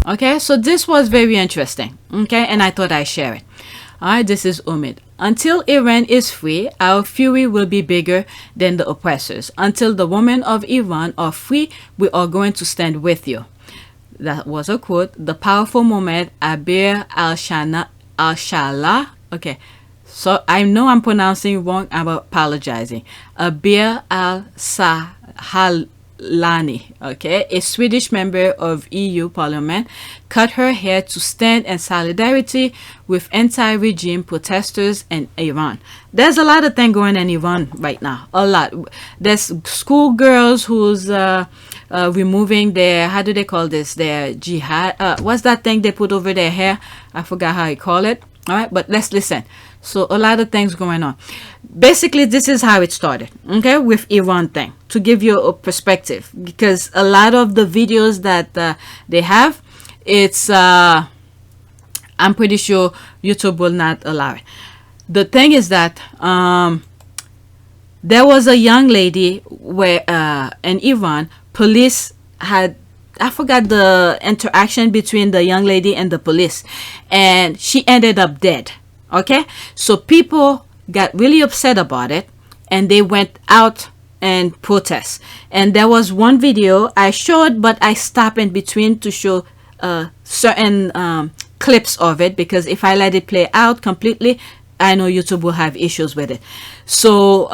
Okay, so this was very interesting. Okay, and I thought I'd share it. All right, this is Umid. Until Iran is free, our fury will be bigger than the oppressors. Until the women of Iran are free, we are going to stand with you. That was a quote. The powerful Mohammed Abir al-Shala. Okay, so I know I'm pronouncing wrong. I'm apologizing. Abir al-Sahalani. Okay, a Swedish member of EU Parliament, cut her hair to stand in solidarity with anti-regime protesters in Iran. There's a lot of things going on in Iran right now. A lot. There's schoolgirls who's removing their, how do they call this, their jihad, what's that thing they put over their hair? I forgot how you call it. All right, but let's listen. So a lot of things going on. Basically, this is how it started, okay, with Iran thing, to give you a perspective, because a lot of the videos that they have, it's I'm pretty sure YouTube will not allow it. The thing is that there was a young lady where in Iran, police had, I forgot the interaction between the young lady and the police, and she ended up dead. Okay, so people got really upset about it, and they went out and protest. And there was one video I showed, but I stopped in between to show certain clips of it, because if I let it play out completely, I know YouTube will have issues with it. So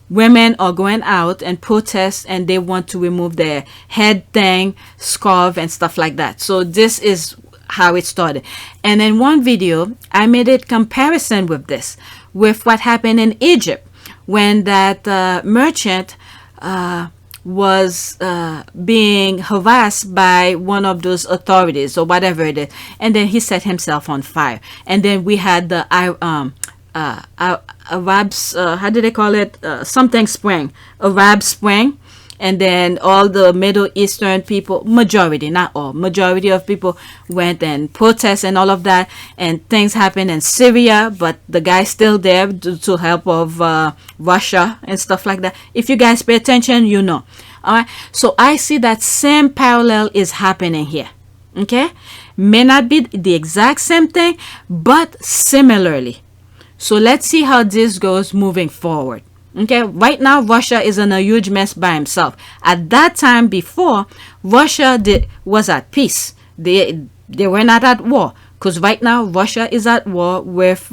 women are going out and protest, and they want to remove their head thing, scarf, and stuff like that. So this is how it started. And in one video, I made a comparison with this, with what happened in Egypt, when that merchant was being harassed by one of those authorities or whatever it is, and then he set himself on fire. And then we had the Arabs, how do they call it, something spring, Arab Spring. And then all the Middle Eastern people, majority, not all, majority of people went and protest and all of that. And things happened in Syria, but the guy's still there due to help of Russia and stuff like that. If you guys pay attention, you know. All right. So I see that same parallel is happening here. Okay. May not be the exact same thing, but similarly. So let's see how this goes moving forward. Okay, right now Russia is in a huge mess by himself. At that time before, Russia was at peace. They were not at war, because right now Russia is at war with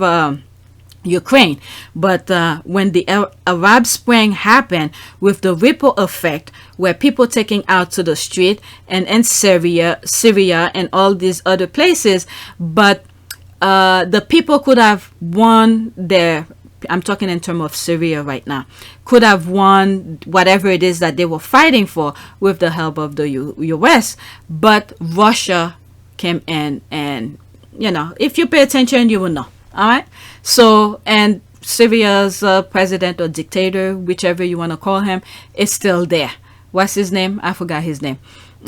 Ukraine. But when the Arab Spring happened, with the ripple effect, where people taking out to the street, and in Syria and all these other places, but the people could have won their, I'm talking in terms of Syria right now, could have won whatever it is that they were fighting for with the help of the US. But Russia came in, and, you know, if you pay attention, you will know. All right. So, and Syria's president or dictator, whichever you want to call him, is still there. What's his name? I forgot his name.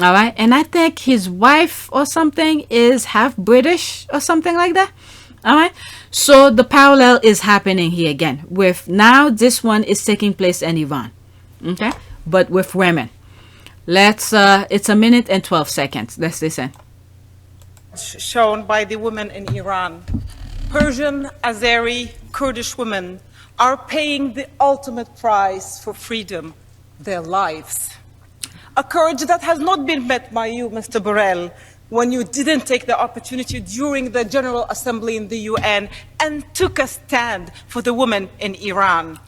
All right. And I think his wife or something is half British or something like that. All right. So the parallel is happening here again, with now this one is taking place in Iran. Okay. But with women. Let's it's 1 minute and 12 seconds. Let's listen. Shown by the women in Iran. Persian, Azeri, Kurdish women are paying the ultimate price for freedom, their lives. A courage that has not been met by you, Mr. Borrell, when you didn't take the opportunity during the General Assembly in the UN and took a stand for the women in Iran.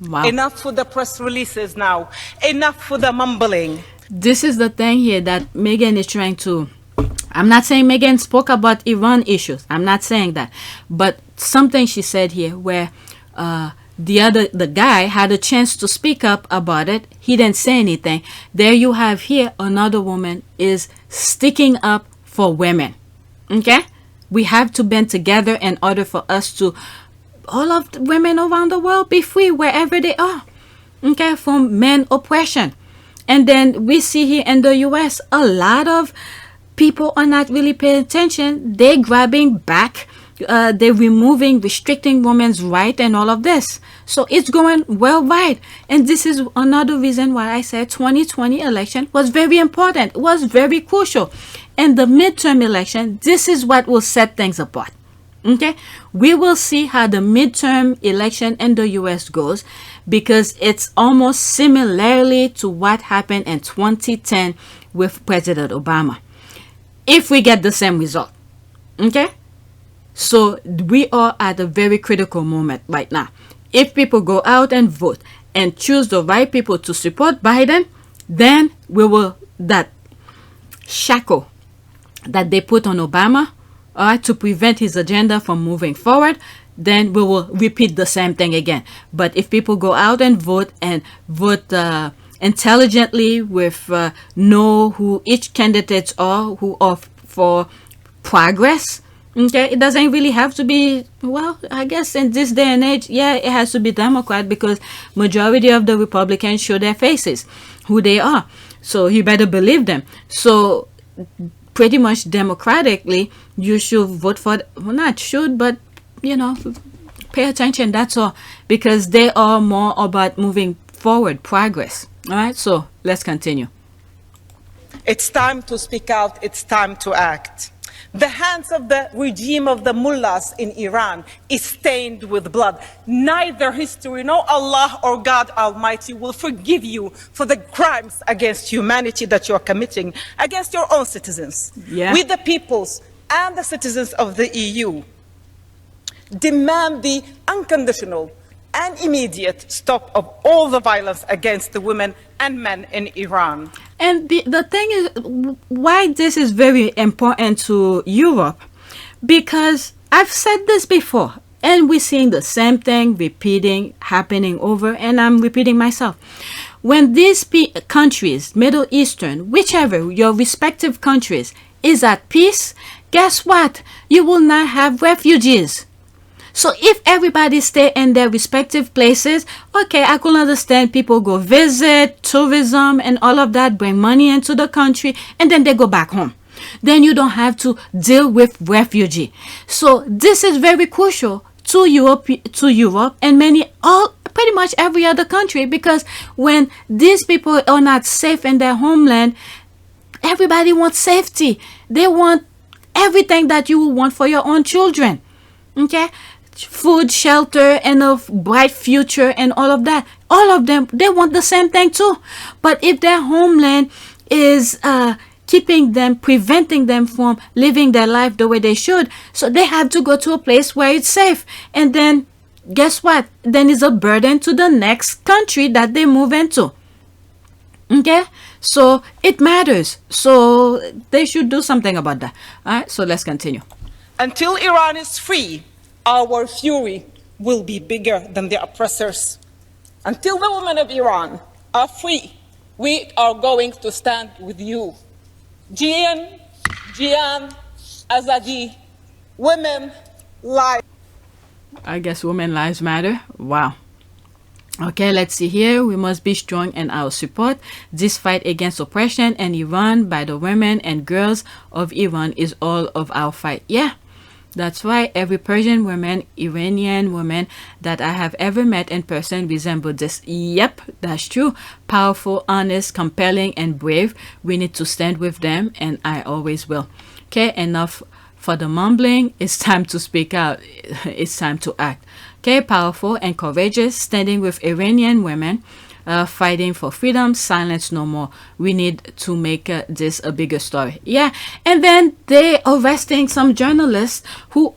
Wow. Enough for the press releases now. Enough for the mumbling. This is the thing here that Meghan is trying to, I'm not saying Meghan spoke about Iran issues. I'm not saying that. But something she said here where the guy had a chance to speak up about it. He didn't say anything. There you have here another woman is sticking up for women. Okay? We have to band together in order for us to, all of the women around the world, be free wherever they are. Okay? From men oppression. And then we see here in the US, a lot of people are not really paying attention. They're grabbing back. They're removing, restricting women's right and all of this. So it's going worldwide. And this is another reason why I said 2020 election was very important. It was very crucial. And the midterm election, this is what will set things apart. Okay, we will see how the midterm election in the US goes, because it's almost similarly to what happened in 2010 with President Obama. If we get the same result, okay? So we are at a very critical moment right now. If people go out and vote and choose the right people to support Biden, then we will, that shackle that they put on Obama, to prevent his agenda from moving forward, then we will repeat the same thing again. But if people go out and vote intelligently, with know who each candidates are, who are for progress, okay, it doesn't really have to be, well, I guess in this day and age, yeah, it has to be Democrat, because majority of the Republicans show their faces, who they are. So you better believe them. So pretty much democratically, you should vote for, well, not should, but, you know, pay attention, that's all, because they are more about moving forward, progress. All right, so let's continue. It's time to speak out, it's time to act. The hands of the regime of the mullahs in Iran is stained with blood. Neither history nor Allah or God Almighty will forgive you for the crimes against humanity that you're committing against your own citizens. Yeah. We, the peoples and the citizens of the EU, demand the unconditional and immediate stop of all the violence against the women and men in Iran. And the thing is, why this is very important to Europe, because I've said this before, and we're seeing the same thing happening over, and I'm repeating myself. When these countries, Middle Eastern, whichever, your respective countries, is at peace, guess what? You will not have refugees. So if everybody stay in their respective places, okay, I could understand people go visit, tourism and all of that, bring money into the country, and then they go back home. Then you don't have to deal with refugee. So this is very crucial to Europe and pretty much every other country, because when these people are not safe in their homeland, everybody wants safety. They want everything that you would want for your own children. Okay? Food, shelter, and a bright future, and all of that. All of them, they want the same thing too. But if their homeland is preventing them from living their life the way they should, so they have to go to a place where it's safe. And then, guess what? Then it's a burden to the next country that they move into. Okay? So it matters. So they should do something about that. All right, so let's continue. Until Iran is free, our fury will be bigger than the oppressors. Until the women of Iran are free, we are going to stand with you. Jian, Azadi, women, lives. I guess women lives matter. Wow. Okay, let's see here. We must be strong in our support. This fight against oppression in Iran by the women and girls of Iran is all of our fight. Yeah. That's why every Persian woman, Iranian woman that I have ever met in person resemble this. Yep, that's true. Powerful, honest, compelling, and brave. We need to stand with them, and I always will. Okay, enough for the mumbling. It's time to speak out. It's time to act. Okay, powerful and courageous, standing with Iranian women, fighting for freedom, silence no more. We need to make this a bigger story. Yeah, and then they arresting some journalists who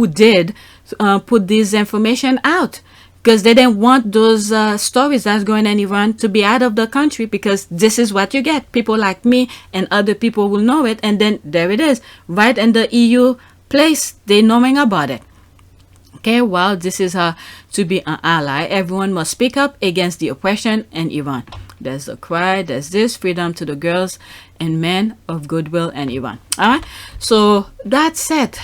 did put this information out, because they didn't want those stories that's going on in Iran to be out of the country, because this is what you get. People like me and other people will know it, and then there it is, right in the EU place, they knowing about it. Okay, well, this is how to be an ally. Everyone must speak up against the oppression in Iran. There's a cry, there's this, freedom to the girls and men of goodwill in Iran. All right, so that's it.